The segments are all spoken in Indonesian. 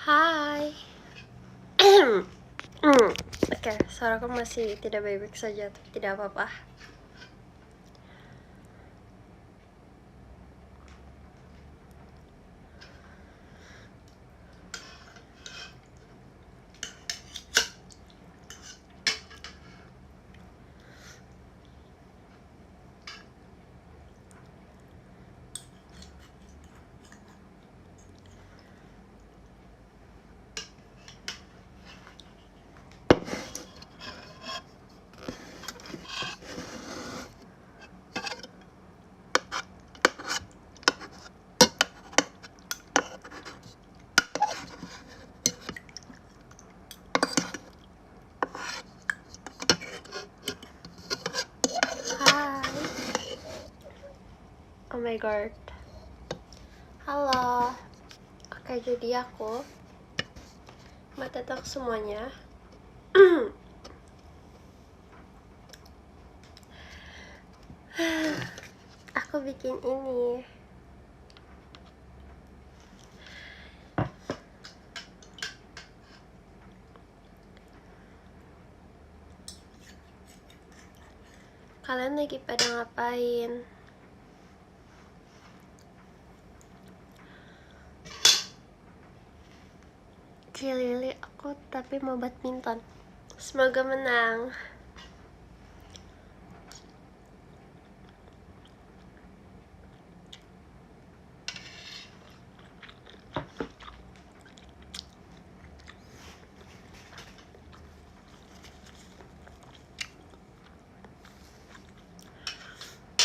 Hai. Oke, suaraku masih tidak baik-baik saja, tapi tidak apa-apa. Hai. Oh my god. Halo. Oke, jadi aku mau datang semuanya. Aku bikin ini. Kalian lagi pada ngapain? Cilili aku tapi mau badminton. Semoga menang.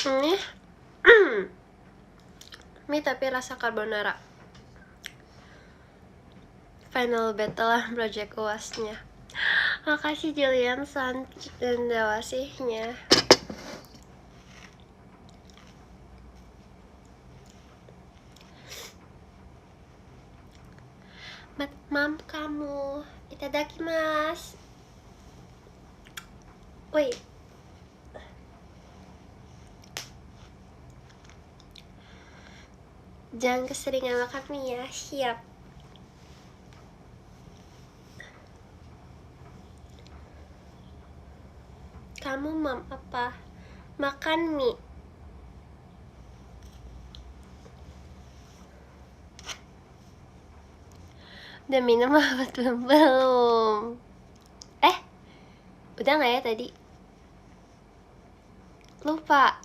Ini mie tapi rasa carbonara. Final battle project UASnya. Makasih Julian, San, dan Dawasihnya. Mam kamu, itadakimasu. Wait. Jangan keseringan makan mie ya, siap. Kamu mam apa? Makan mie. Udah minum apa belum? Udah gak ya tadi? Lupa.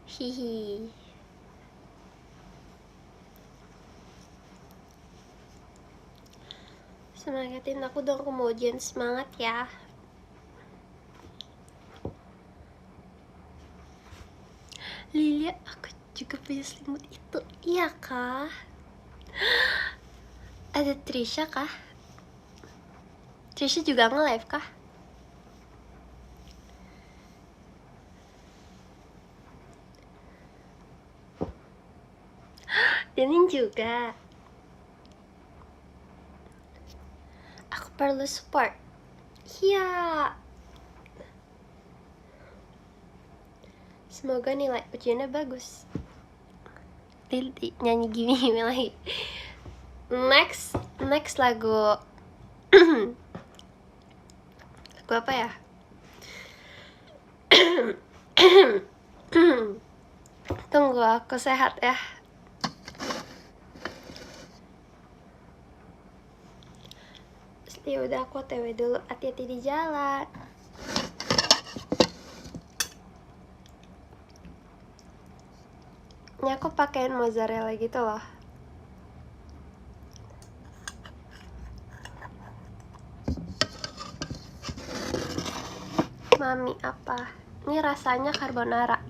Hihi. Semangatin aku dong, aku mau ujian, semangat ya. Lilia, aku juga punya selimut itu, iya kah? Ada Trisha kah? Trisha juga nge-live kah? Denin juga. Aku perlu support. Iya. Semoga nilai ujiannya bagus. Lili nyanyi gini lagi. Next lagu. Lagu apa ya? Tunggu aku sehat ya. Ya udah, aku OTW dulu, hati-hati di jalan. Ini aku pakein mozzarella gitu loh. Mami apa? Ini rasanya carbonara.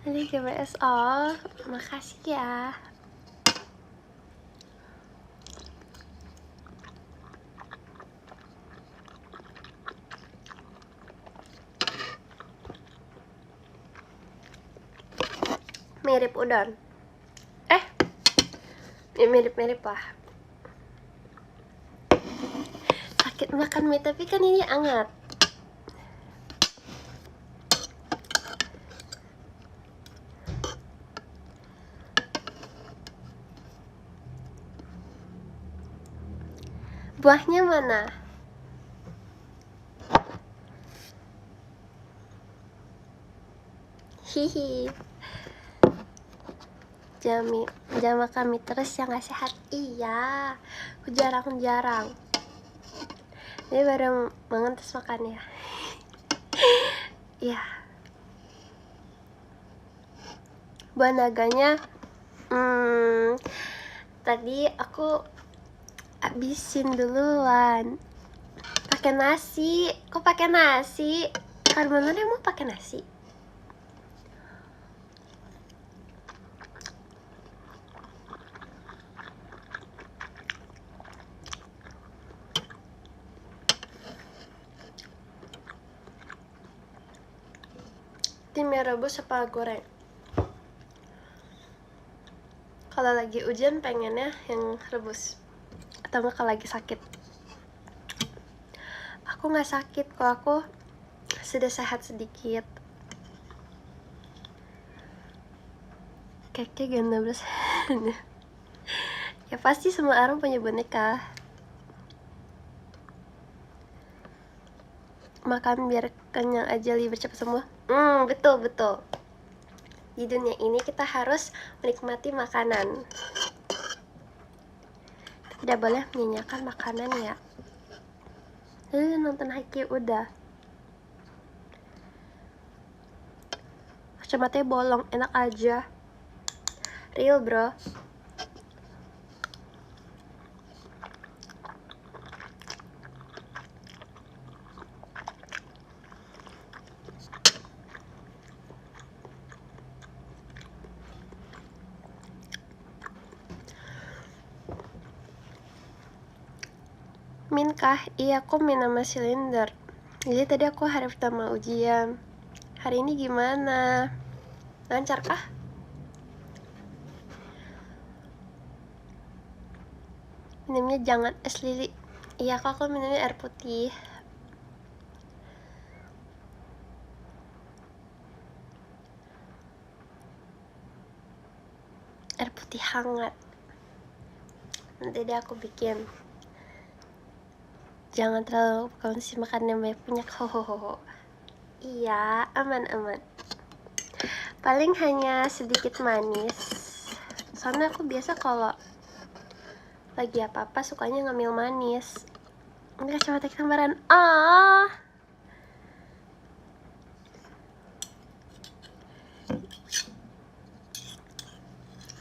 Ini GBS, oh makasih ya. Mirip udon. Ya mirip-mirip lah. Sakit makan mie, tapi kan ini hangat. Buahnya mana? Hihi. Jangan makan mie terus ya, nggak sehat. Iya, aku jarang-jarang. Ini baru bangun terus makan ya. Iya. Buah naganya, tadi aku habisin duluan. Pakai nasi. Kok pakai nasi? Carbonara mau pakai nasi? Tim yang rebus apa goreng? Kalau lagi hujan pengennya yang rebus, atau nggak kalau lagi sakit. Aku nggak sakit kok, aku sudah sehat sedikit. Kayaknya ganda belas. Ya pasti semua orang punya boneka. Makan biar kenyang aja, biar cepat sembuh. Betul. Di dunia ini kita harus menikmati makanan. Tidak boleh menyanyiakan makanan ya. Nonton Haikyuu udah. Kacamatanya bolong, enak aja. Real bro. Min kah? Iya, aku min sama silinder. Jadi tadi aku hari pertama ujian. Hari ini gimana? Lancar kah? Minumnya jangan es lili. Iya, aku minumnya air putih. Air putih hangat. Nanti deh aku bikin. Jangan terlalu konsumsi makanan yang banyak minyak. Hohoho. Iya, aman. Paling hanya sedikit manis. Soalnya aku biasa kalau lagi apa-apa sukanya ngambil manis. Ini kacamata gambaran.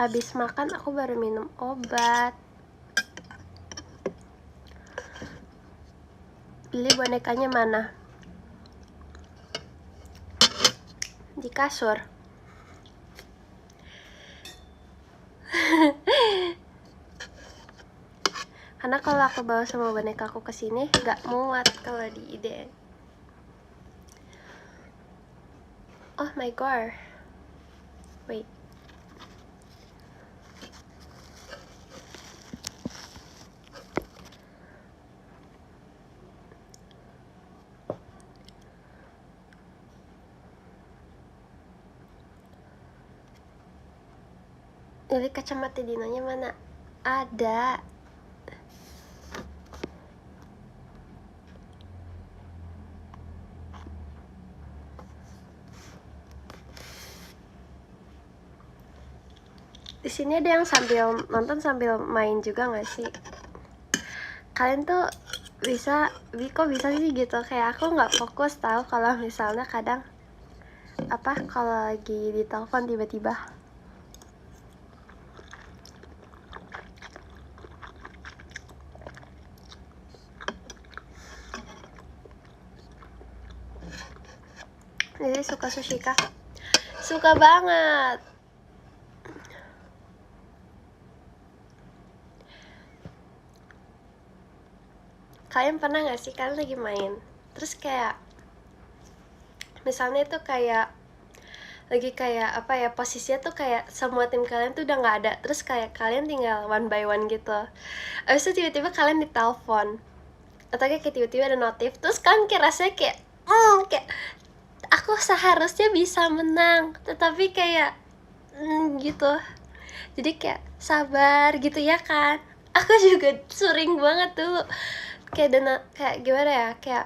Abis makan aku baru minum obat. Lili bonekanya mana? Di kasur. Karena kalau aku bawa sama boneka aku kesini gak muat kalau di IDN. Oh my god. Wait. Jadi kacamata Dinonya mana? Ada. Di sini ada yang sambil nonton sambil main juga nggak sih? Kalian tuh kok bisa sih gitu? Kayak aku nggak fokus tahu kalau misalnya kadang kalau lagi ditelepon tiba-tiba. Jadi suka sushi kah? Suka banget. Kalian pernah gak sih kalian lagi main terus kayak misalnya itu kayak lagi kayak apa ya, posisinya tuh kayak semua tim kalian tuh udah nggak ada, terus kayak kalian tinggal one by one gitu. Abis itu tiba-tiba kalian ditelepon atau kayak tiba-tiba ada notif, terus kalian kayak rasanya kayak kayak aku seharusnya bisa menang, tetapi kayak gitu. Jadi kayak sabar gitu ya kan. Aku juga sering banget tuh kayak kayak gimana ya, kayak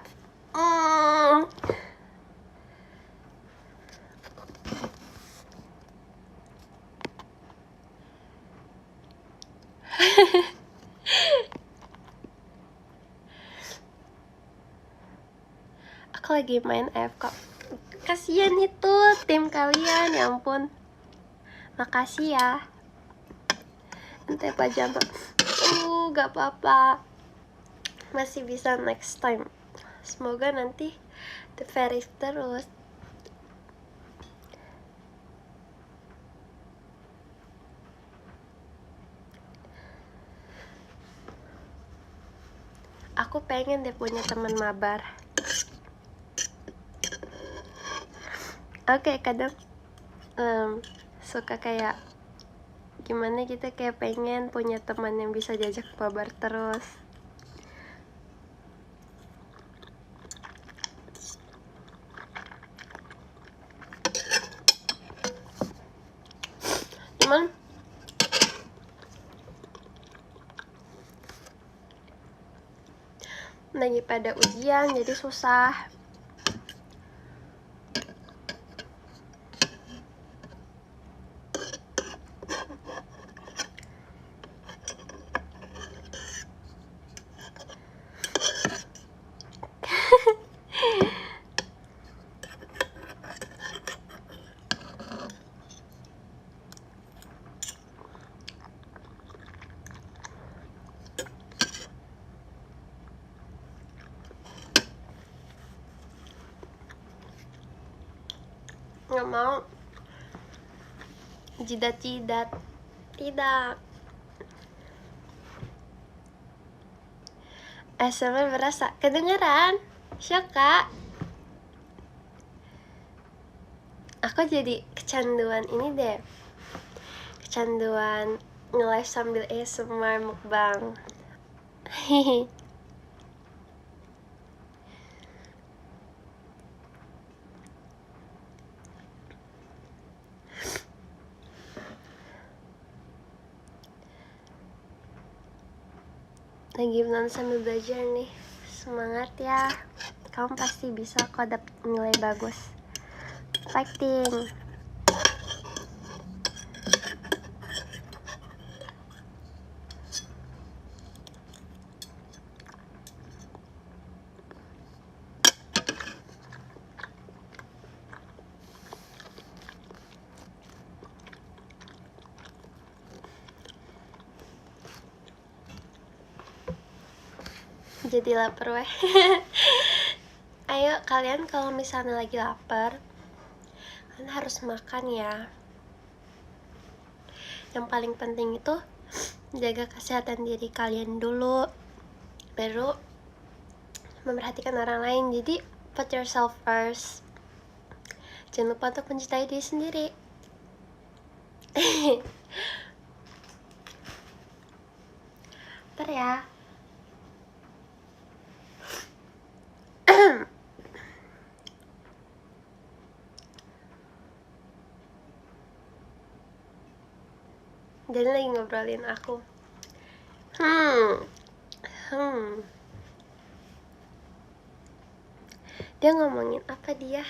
aku lagi main AFK. Kasian itu tim kalian, ya ampun. Makasih ya. Ente pajama. Gak apa-apa. Masih bisa next time. Semoga nanti the very terus. Aku pengen deh punya teman mabar. Oke, kadang suka kayak gimana gitu, kayak pengen punya teman yang bisa diajak mabar terus. Cuman lagi pada ujian jadi susah. Nggak mau jidat-jidat, tidak. ASMR berasa kedengeran, syok kak. Aku jadi kecanduan ini deh, kecanduan nge-live sambil ASMR mukbang. Hihi. Lagi nonton sambil belajar nih. Semangat ya, kamu pasti bisa kok dapet nilai bagus. Fighting. Jadi lapar weh. Ayo kalian kalau misalnya lagi lapar, kalian harus makan ya. Yang paling penting itu jaga kesehatan diri kalian dulu, baru memperhatikan orang lain. Jadi put yourself first. Jangan lupa untuk mencintai diri sendiri. Ntar ya. Dia lagi ngobrolin aku. Dia ngomongin apa dia?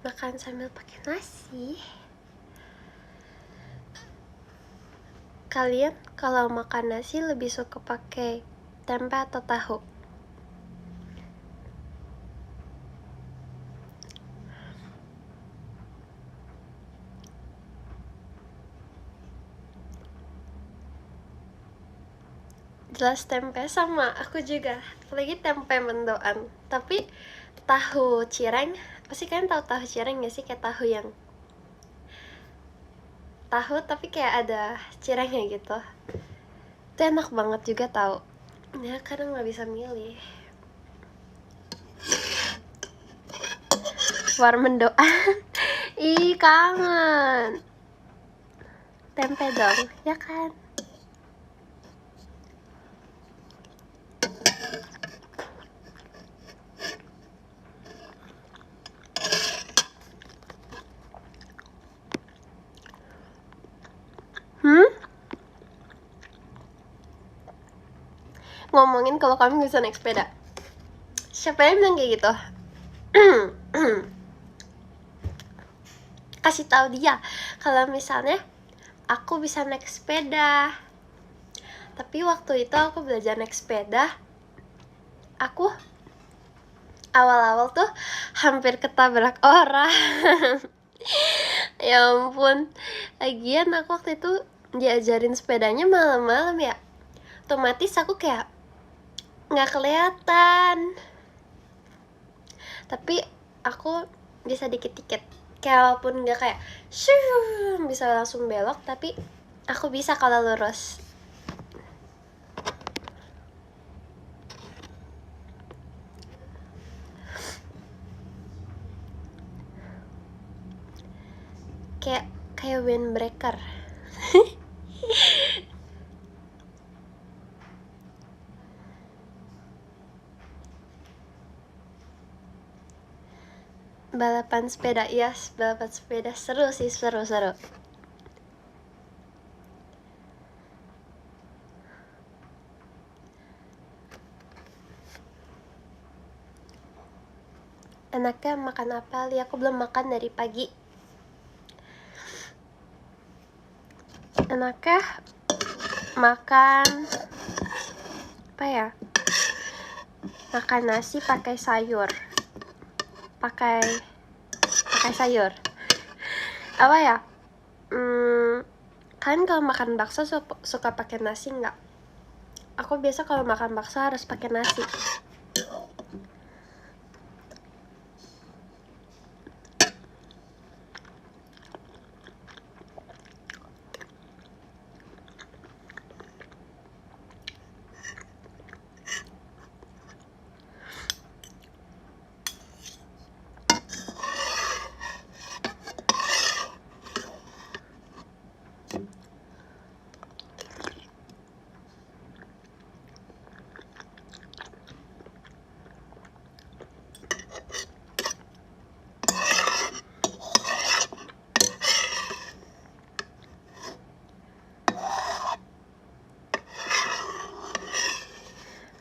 Makan sambil pakai nasi. Kalian kalau makan nasi lebih suka pakai tempe atau tahu? Jelas tempe, sama aku juga. Apalagi tempe mendoan. Tapi tahu cireng, pasti kalian tahu cireng gak sih? Kayak tahu yang tahu tapi kayak ada cirengnya gitu. Itu enak banget juga tahu. Ya kadang nggak bisa milih. War mendoan. Ih, kangen. Tempe dong, ya kan? Ngomongin kalau kami bisa naik sepeda. Siapa yang bilang kayak gitu? Kasih tahu dia kalau misalnya aku bisa naik sepeda. Tapi waktu itu aku belajar naik sepeda, aku awal-awal tuh hampir ketabrak orang. Ya ampun. Lagian aku waktu itu diajarin sepedanya malam-malam ya. Otomatis aku kayak nggak kelihatan. Tapi aku bisa dikit-dikit. Kayak walaupun nggak kayak bisa langsung belok, tapi aku bisa kalau lurus. Kayak windbreaker. Balapan sepeda, yes, balapan sepeda seru sih, seru. Enaknya makan apa? Li, aku belum makan dari pagi. Enaknya makan apa ya? Makan nasi pakai sayur. Pakai sayur. Apa ya? Kalian kalau makan bakso suka pakai nasi nggak? Aku biasa kalau makan bakso harus pakai nasi.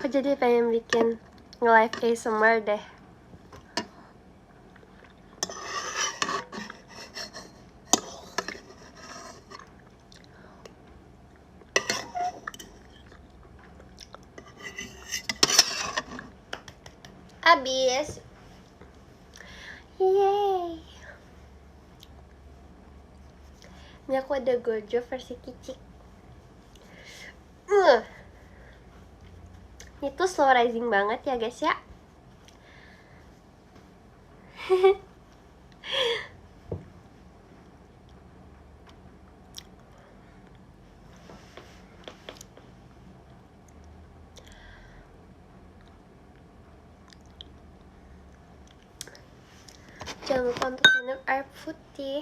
Aku jadi pengen bikin nge-live ASMR deh. Abis. Yeay. Ini aku ada Gojo versi kicik. Itu slow rising banget ya guys ya. Jangan lupa untuk minum air putih.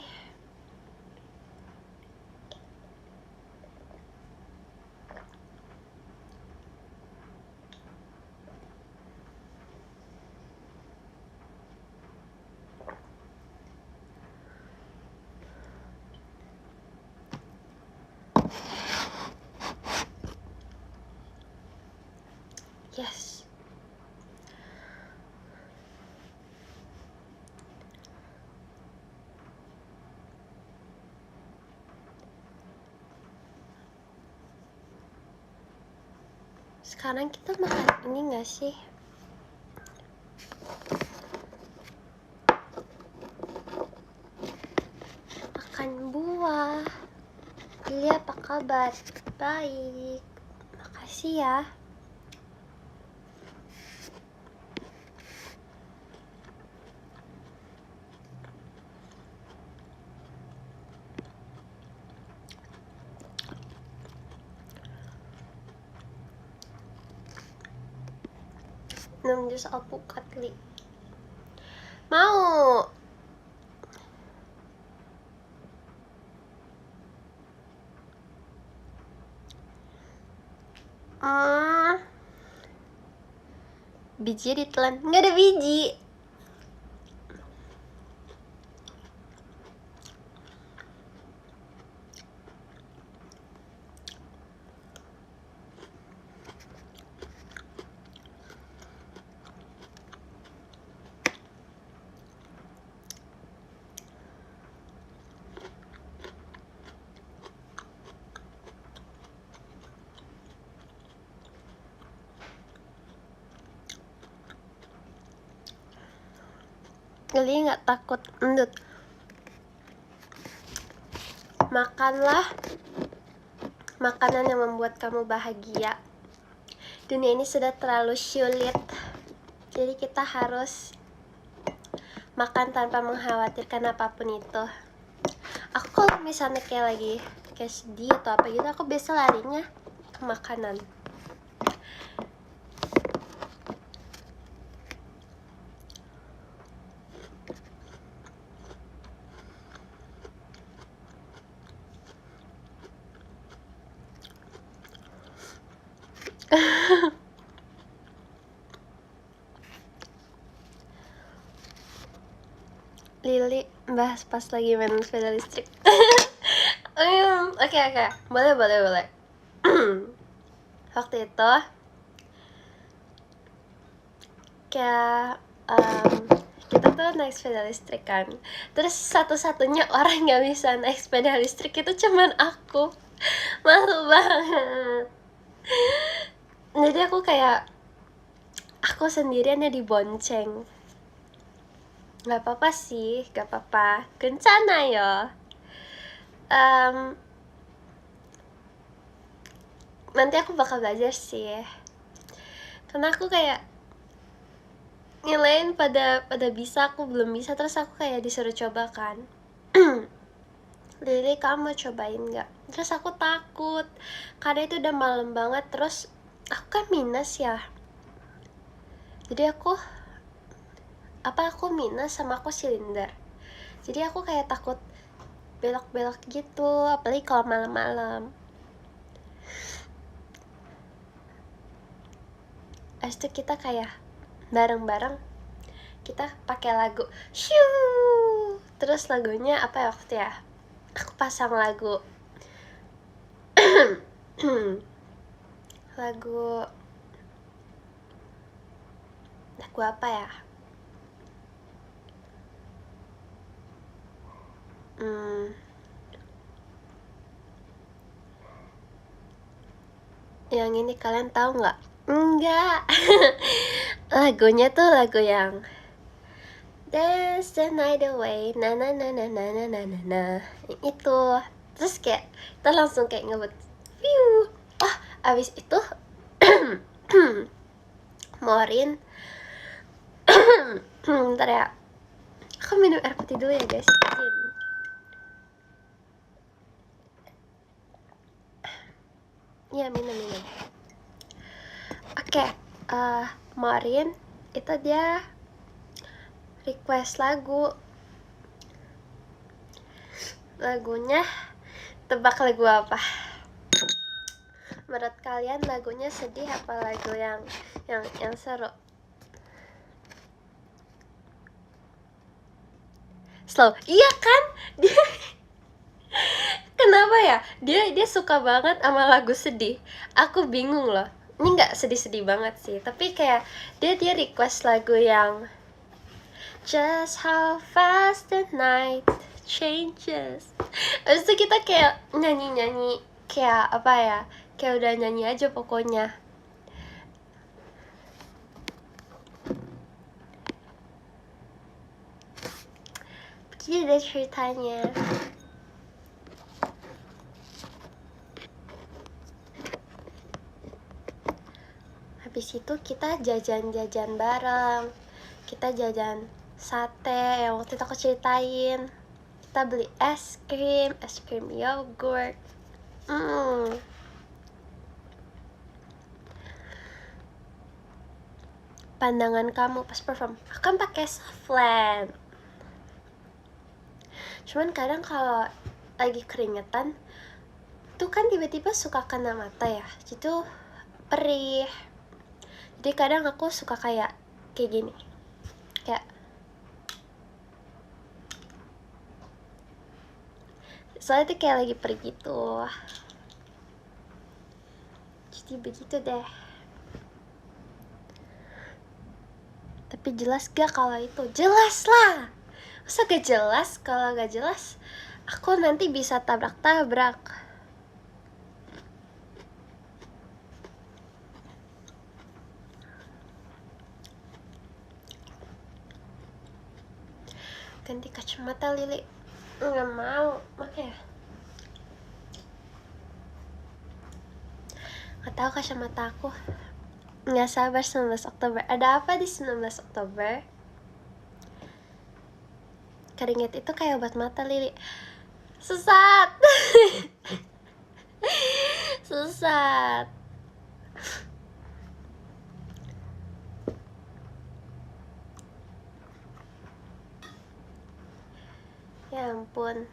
Yes. Sekarang kita makan ini gak sih? Makan buah. Lili apa kabar? Baik. Makasih ya. Minum jus alpukat, Li. Mau. Biji ditelan, nggak ada biji. Lili nggak takut endut. Makanlah makanan yang membuat kamu bahagia. Dunia ini sudah terlalu sulit, jadi kita harus makan tanpa mengkhawatirkan apapun itu. Aku kalau misalnya kayak sedih atau apa gitu, aku biasa larinya ke makanan. Lili bahas pas lagi main sepeda listrik. Oke, boleh. Waktu itu kayak kita tuh naik sepeda listrik kan, terus satu-satunya orang yang bisa naik sepeda listrik itu cuman aku. Malu banget. Jadi aku sendirian ya dibonceng. Gak apa-apa sih, gak apa-apa, kencana ya. Nanti aku bakal belajar sih, karena aku kayak nilaiin pada bisa, aku belum bisa, terus aku kayak disuruh coba kan. Lili, kamu cobain gak? Terus aku takut karena itu udah malam banget, terus aku kan minus ya, jadi aku minus sama aku silinder, jadi aku kayak takut belok-belok gitu, apalagi kalau malam-malam. Habis itu kita kayak bareng-bareng kita pakai lagu Shoo, terus lagunya apa ya waktu ya, aku pasang lagu lagu apa ya, yang ini kalian tahu nggak? Enggak. Lagunya tuh lagu yang Dance the night away, na na na na na na na na na, itu. Terus kayak kita langsung kayak ngebut, view. Abis itu Morin bentar ya, aku minum air putih dulu ya guys, izin. Ya, minum. Oke, Morin itu dia request lagunya, tebak lagu apa? Menurut kalian lagunya sedih apa lagu yang seru? Slow, iya kan? Dia kenapa ya? Dia suka banget sama lagu sedih. Aku bingung loh. Ini nggak sedih-sedih banget sih, tapi kayak dia request lagu yang Just how fast the night changes. Habis itu kita kayak nyanyi kayak apa ya? Kayak udah nyanyi aja pokoknya. Begini deh ceritanya. Habis itu kita jajan-jajan bareng. Kita jajan sate yang waktu itu aku ceritain. Kita beli es krim yogurt. Pandangan kamu pas perform, aku kan pakai softland. Cuman kadang kalau lagi keringetan tuh kan tiba-tiba suka kena mata ya, itu perih. Jadi kadang aku suka kayak gini, kayak soalnya tuh kayak lagi perih gitu. Jadi begitu deh. Tapi jelas gak kalau itu? Jelas lah. Masa gak jelas? Kalau gak jelas aku nanti bisa tabrak-tabrak. Ganti kacamata Lili. Nggak mau, makanya nggak tahu kacamata aku. Nggak sabar 19 Oktober. Ada apa di 19 Oktober? Keringet itu kayak obat mata Lili. Sesat. Sesat. Ya ampun.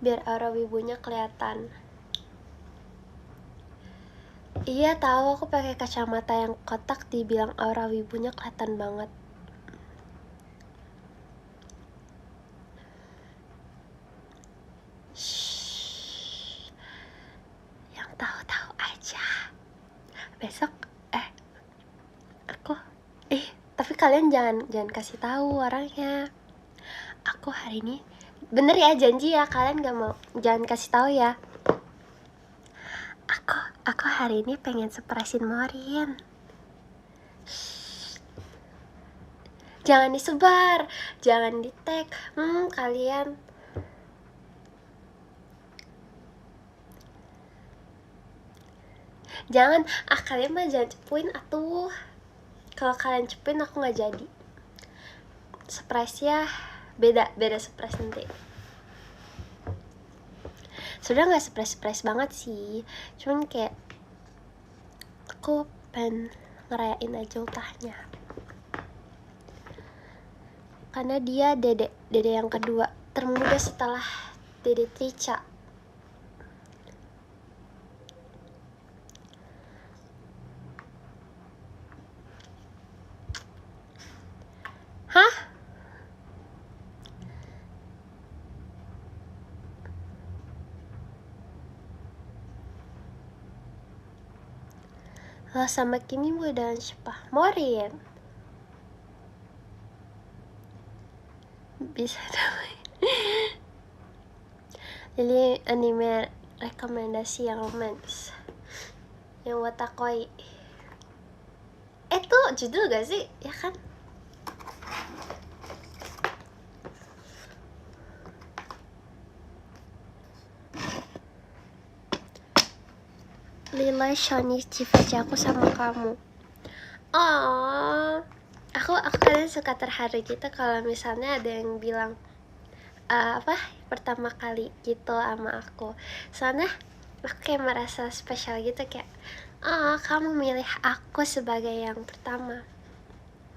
Biar aura wibunya kelihatan. Iya tahu, aku pakai kacamata yang kotak dibilang aura wibunya kelihatan banget. Shh. Yang tahu-tahu aja. Besok aku tapi kalian jangan kasih tahu orangnya. Aku hari ini bener ya, janji ya, kalian jangan kasih tahu ya. Aku hari ini pengen surprisein Morin. Shh. Jangan disebar, jangan di tag. Kalian jangan, kalian mah jangan cepuin atuh. Kalau kalian cepuin aku nggak jadi. Surprise ya, beda surprise nanti. Sudah nggak surprise banget sih, cuman kayak aku pengen ngerayain aja ultahnya. Karena dia dede yang kedua termuda setelah Dede Trica. Hah? Lo sama Kimi mudahan siapa? Morin. Bisa damai. Jadi anime rekomendasi yang romance, yang watakoi. Tuh judul gak sih? Ya kan? Lila Shoni Civaci, aku sama kamu. Oh, aku kadang suka terharu gitu kalau misalnya ada yang bilang pertama kali gitu sama aku. Soalnya aku kayak merasa spesial gitu, kayak kamu milih aku sebagai yang pertama.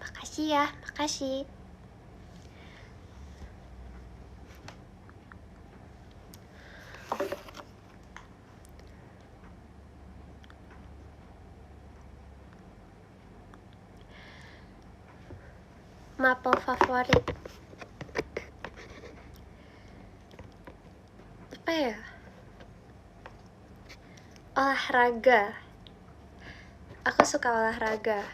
Makasih ya, makasih. Maple favorit apa ya? Olahraga. Aku suka olahraga.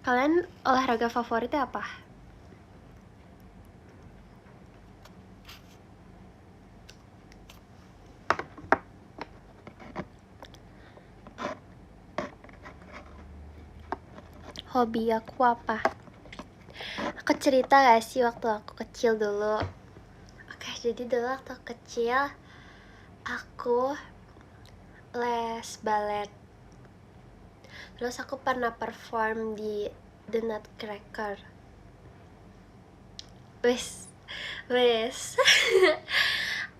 Kalian olahraga favoritnya apa? Hobi aku apa? Aku cerita gak sih waktu aku kecil dulu? Oke, jadi dulu waktu kecil aku les balet. Terus aku pernah perform di The Nutcracker. Wes.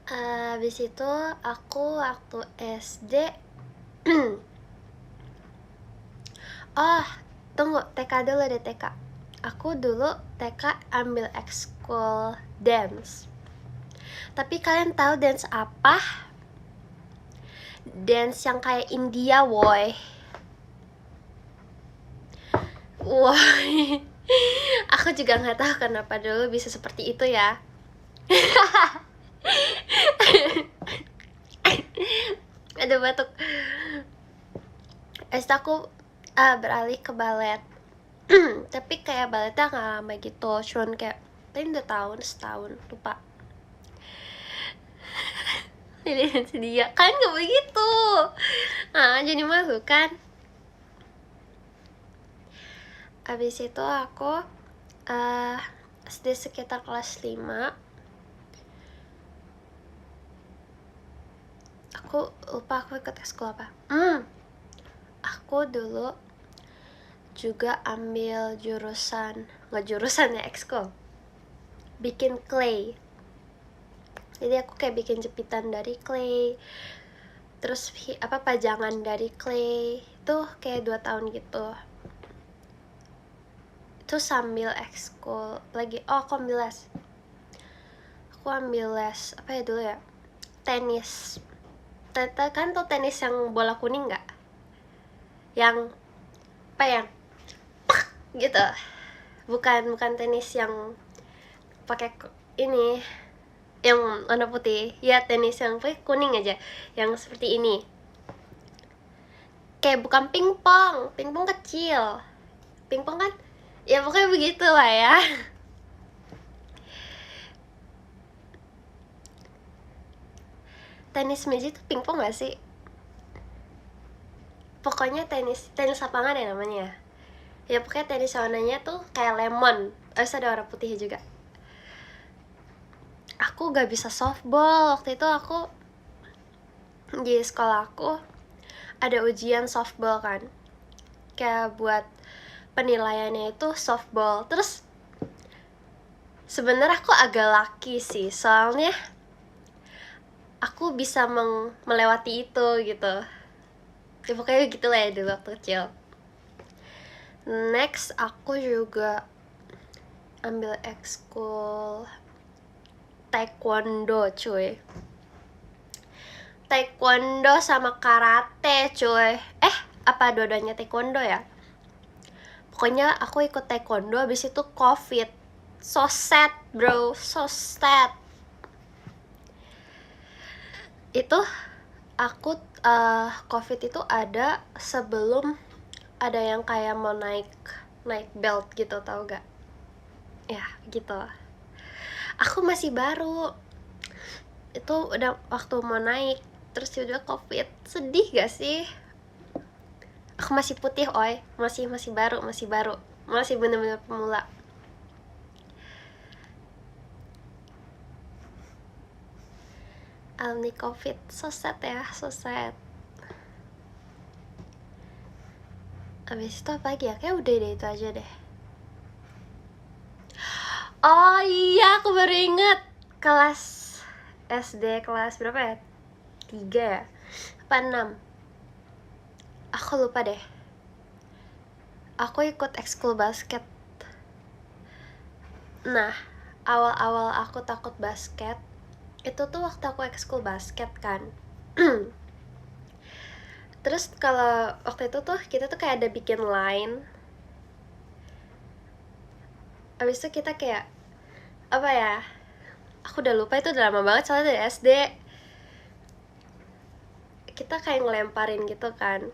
Habis itu aku waktu SD tunggu, TK dulu deh, TK. aku dulu TK ambil ekskul dance. Tapi kalian tahu dance apa? Dance yang kayak India, woy. Woy. Aku juga nggak tahu kenapa dulu bisa seperti itu ya. Aduh, batuk. Habis itu aku beralih ke balet. Tapi kayak baletnya nggak lama gitu, cuman kayak paling 2 tahun, setahun, lupa. Ini sedih kan, nggak begitu. Jadi malu kan. Abis itu aku SD sekitar kelas 5. Aku lupa aku ikut ekskul apa. Aku dulu juga ambil jurusan ya, ekskul bikin clay. Jadi aku kayak bikin jepitan dari clay, terus pajangan dari clay. Itu kayak 2 tahun gitu. Itu sambil ekskul lagi. Aku ambil les. Apa ya dulu ya? Tenis. Tete kan tuh tenis yang bola kuning nggak? Yang yang gitu. Bukan tenis yang pakai ini yang warna putih. Ya, tenis yang pakai kuning aja, yang seperti ini. Kayak bukan pingpong kecil. Pingpong kan ya pokoknya begitu lah ya. Tenis meja itu pingpong gak sih? Pokoknya tenis lapangan ya namanya. Ya pokoknya tenis warnanya tuh kayak lemon, terus ada warna putih juga. Aku gak bisa softball. Waktu itu aku di sekolah aku ada ujian softball kan, kayak buat penilaiannya itu softball. Terus sebenarnya aku agak lucky sih, soalnya aku bisa melewati itu gitu. Ya pokoknya gitu lah ya dulu waktu kecil. Next aku juga ambil ekskul taekwondo, cuy. Taekwondo sama karate, cuy. Apa dua-duanya taekwondo ya? Pokoknya aku ikut taekwondo, abis itu COVID. So sad, bro, so sad. Itu aku COVID itu ada sebelum ada yang kayak mau naik belt gitu, tau gak? Ya gitu. Aku masih baru. Itu udah waktu mau naik, terus udah COVID. Sedih gak sih? Aku masih putih, oi. Masih baru. Masih bener-bener pemula. Alumni COVID, so sad ya, so sad. Abis itu apa lagi ya? Kayak udah deh, itu aja deh. Oh iya, aku baru inget. Kelas SD, kelas berapa ya? 3 ya? Apa 6? Aku lupa deh. Aku ikut ekskul basket. Nah, awal-awal aku takut basket itu tuh waktu aku ekskul basket kan. Terus kalau waktu itu tuh kita tuh kayak ada bikin line. Abis itu kita kayak apa ya? Aku udah lupa, itu udah lama banget soalnya dari SD. Kita kayak ngelemparin gitu kan.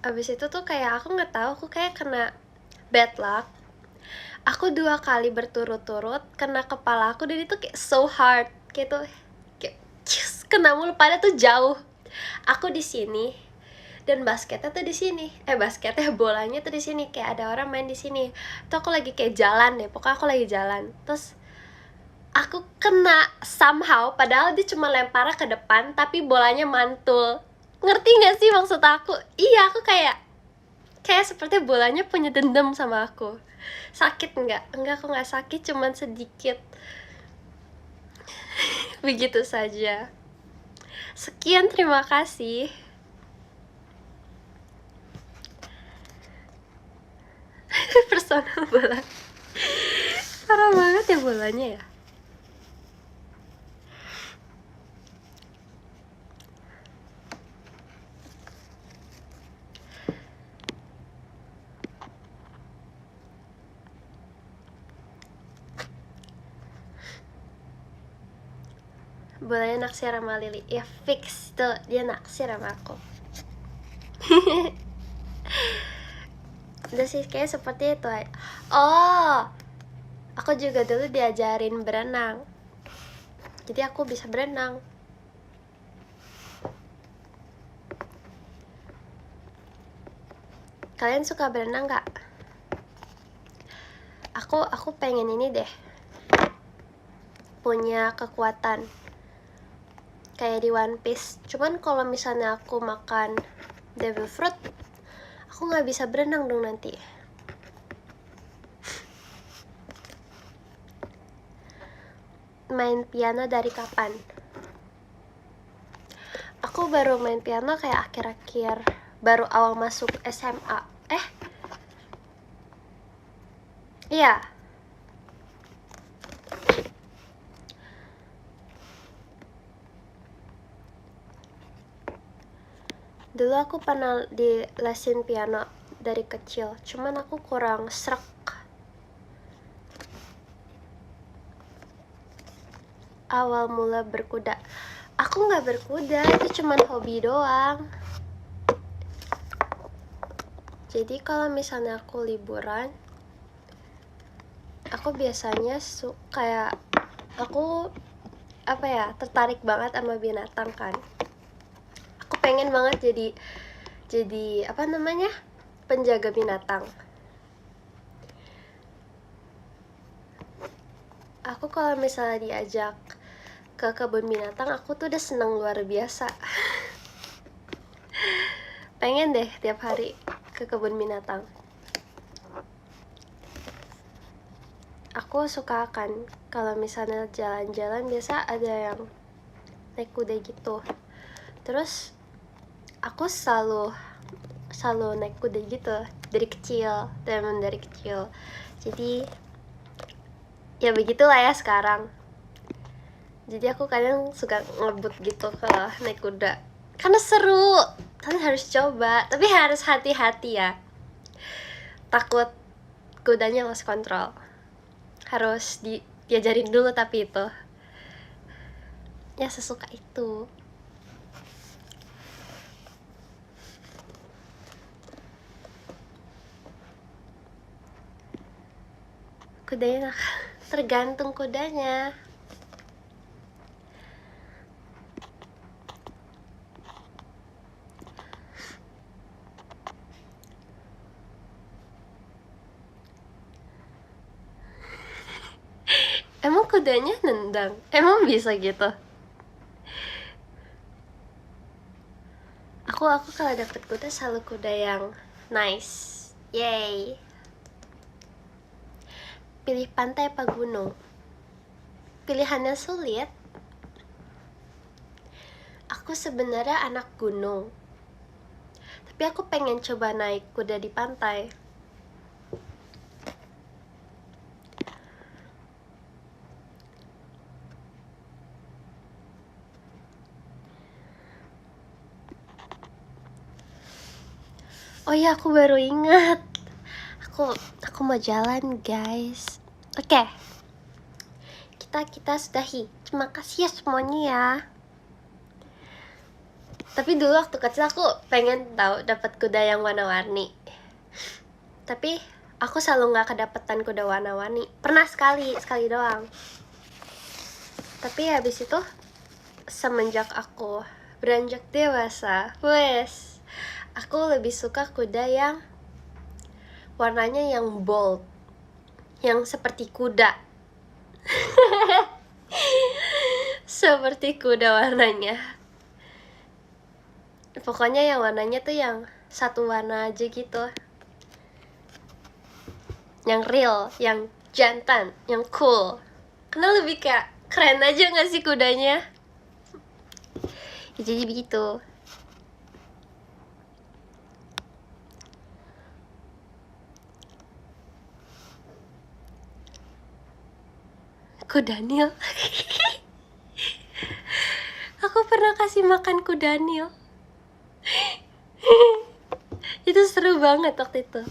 Abis itu tuh kayak aku nggak tahu, aku kayak kena bad luck. Aku 2 kali berturut-turut kena kepala aku, dan itu kayak so hard gitu, kayak kena mulu, pada tuh jauh. Aku di sini dan basketnya tuh di sini. Basketnya, bolanya tuh di sini, kayak ada orang main di sini. Tuh aku lagi kayak jalan deh, pokoknya aku lagi jalan. Terus aku kena somehow, padahal dia cuma lemparnya ke depan, tapi bolanya mantul. Ngerti gak sih maksud aku? Iya, aku kayak seperti bolanya punya dendam sama aku. Sakit nggak? Enggak, aku nggak sakit, cuman sedikit. Begitu saja. Sekian, terima kasih. personal bola. Parah banget ya bolanya ya. Bolanya naksir sama Lily. Ya fix tuh, dia naksir sama aku. Udah sih kayak seperti itu. Oh, aku juga dulu diajarin berenang, jadi aku bisa berenang. Kalian suka berenang gak? Aku pengen ini deh, punya kekuatan kayak di One Piece. Cuman kalau misalnya aku makan devil fruit, aku nggak bisa berenang dong nanti. Main piano dari kapan? Aku baru main piano kayak akhir-akhir, baru awal masuk SMA. Iya. Dulu aku pernah di lesin piano dari kecil, cuman aku kurang srek. Awal mula berkuda, aku nggak berkuda, itu cuman hobi doang. Jadi kalau misalnya aku liburan, aku biasanya kayak aku tertarik banget sama binatang kan. Aku pengen banget jadi penjaga binatang. Aku kalau misalnya diajak ke kebun binatang, aku tuh udah seneng luar biasa. Pengen deh tiap hari ke kebun binatang. Aku suka kan kalau misalnya jalan-jalan, biasa ada yang naik kuda gitu. Terus aku selalu naik kuda gitu dari kecil, dari kecil. Jadi ya begitulah ya sekarang. Jadi aku kadang suka ngebut gitu kalau naik kuda, karena seru. Kalian harus coba, tapi harus hati-hati ya. Takut kudanya lost control. Harus diajarin dulu, tapi itu ya sesuka itu. Kudanya tergantung kudanya. Emang kudanya nendang? Emang bisa gitu? Aku kalau dapet kuda selalu kuda yang nice. Yay. Pilih pantai apa gunung? Pilihannya sulit. Aku sebenarnya anak gunung, tapi aku pengen coba naik kuda di pantai. Oh iya, aku baru ingat. Aku mau jalan, guys. Oke. Kita sudahi. Terima kasih ya semuanya ya. Tapi dulu waktu kecil aku pengen dapat kuda yang warna-warni. Tapi aku selalu nggak kedapetan kuda warna-warni. Pernah sekali doang. Tapi habis itu semenjak aku beranjak dewasa, aku lebih suka kuda yang warnanya yang bold, yang seperti kuda. Seperti kuda warnanya. Pokoknya yang warnanya tuh yang satu warna aja gitu. Yang real, yang jantan, yang cool. Karena lebih kayak keren aja gak sih kudanya? Ya, jadi begitu. ku Daniel. Aku pernah kasih makan ku Daniel. Itu seru banget waktu itu.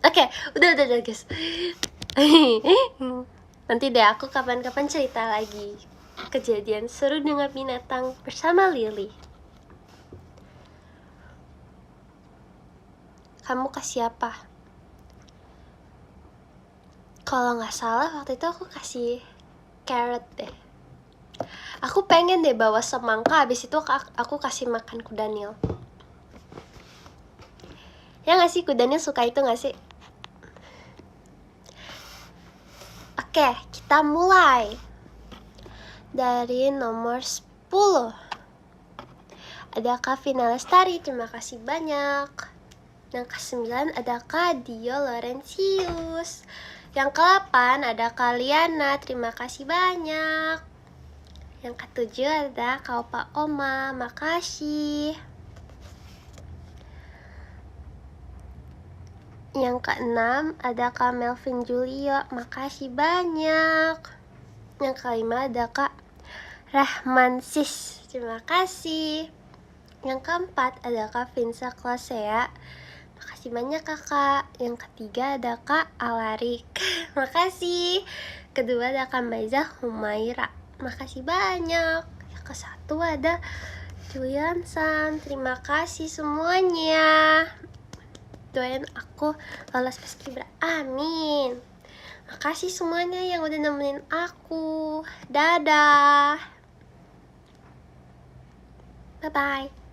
Oke, udah guys. Nanti deh aku kapan-kapan cerita lagi kejadian seru dengan binatang bersama Lily. Kamu kasih apa? Kalau nggak salah waktu itu aku kasih carrot deh. Aku pengen deh bawa semangka, habis itu aku kasih makan ku Daniel. Ya nggak sih, ku Daniel suka itu nggak sih? Oke, kita mulai dari nomor 10. Ada Kak Vina Lestari, terima kasih banyak. Yang ke-9 ada Kak Dio Laurentius. Yang ke-8 ada Kak Liana, terima kasih banyak. Yang ke-7 ada Kak Opa Oma, makasih. Yang ke-6 ada Kak Melvin Julio, makasih banyak. Yang ke-5 ada Kak Rahman Sis, terima kasih. Yang ke-4 ada Kak Vinsa Klasea, makasih banyak kakak. Yang ke-3 ada Kak Alarik, makasih. Kedua ada Kak Maiza Humaira, makasih banyak. Yang ke-1 ada Julian San, terima kasih semuanya. Doain aku lolos paskibra, amin. Makasih semuanya yang udah nemenin aku. Dadah. Bye-bye.